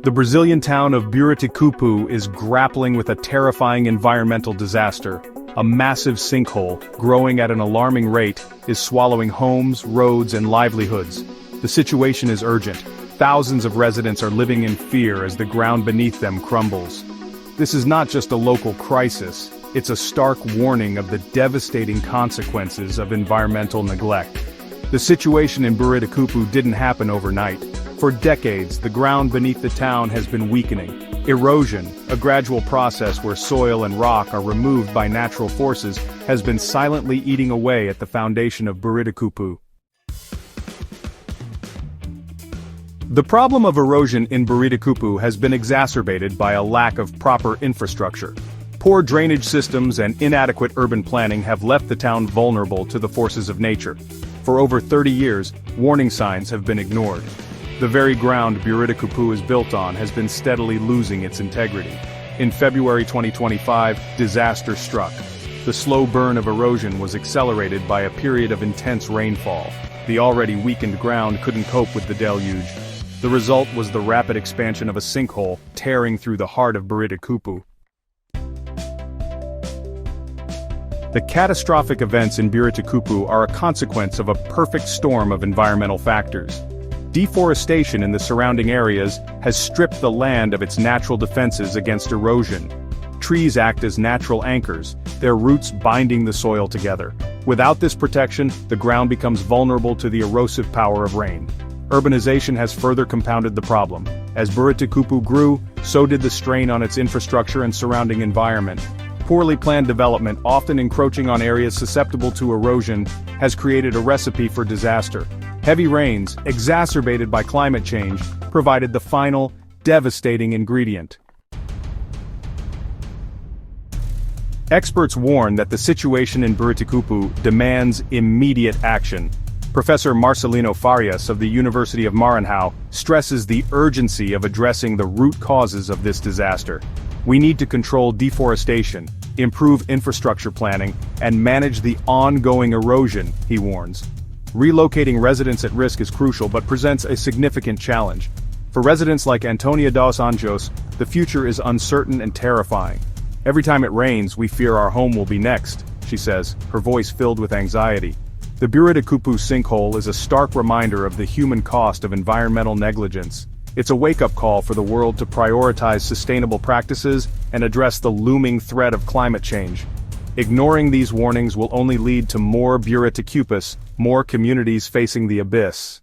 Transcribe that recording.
The Brazilian town of Buriticupu is grappling with a terrifying environmental disaster. A massive sinkhole, growing at an alarming rate, is swallowing homes, roads, and livelihoods. The situation is urgent. Thousands of residents are living in fear as the ground beneath them crumbles. This is not just a local crisis, it's a stark warning of the devastating consequences of environmental neglect. The situation in Buriticupu didn't happen overnight. For decades, the ground beneath the town has been weakening. Erosion, a gradual process where soil and rock are removed by natural forces, has been silently eating away at the foundation of Buriticupu. The problem of erosion in Buriticupu has been exacerbated by a lack of proper infrastructure. Poor drainage systems and inadequate urban planning have left the town vulnerable to the forces of nature. For over 30 years, warning signs have been ignored. The very ground Buriticupu is built on has been steadily losing its integrity. In February 2025, disaster struck. The slow burn of erosion was accelerated by a period of intense rainfall. The already weakened ground couldn't cope with the deluge. The result was the rapid expansion of a sinkhole, tearing through the heart of Buriticupu. The catastrophic events in Buriticupu are a consequence of a perfect storm of environmental factors. Deforestation in the surrounding areas has stripped the land of its natural defenses against erosion. Trees act as natural anchors, their roots binding the soil together. Without this protection, the ground becomes vulnerable to the erosive power of rain. Urbanization has further compounded the problem. As Buriticupu grew, so did the strain on its infrastructure and surrounding environment. Poorly planned development, often encroaching on areas susceptible to erosion, has created a recipe for disaster. Heavy rains, exacerbated by climate change, provided the final, devastating ingredient. Experts warn that the situation in Buriticupu demands immediate action. Professor Marcelino Farias of the University of Maranhão stresses the urgency of addressing the root causes of this disaster. We need to control deforestation, improve infrastructure planning, and manage the ongoing erosion, he warns. Relocating residents at risk is crucial but presents a significant challenge. For residents like Antonia dos Anjos, the future is uncertain and terrifying. Every time it rains, we fear our home will be next, she says, her voice filled with anxiety. The Buriticupu sinkhole is a stark reminder of the human cost of environmental negligence. It's a wake-up call for the world to prioritize sustainable practices and address the looming threat of climate change. Ignoring these warnings will only lead to more Buriticupus, more communities facing the abyss.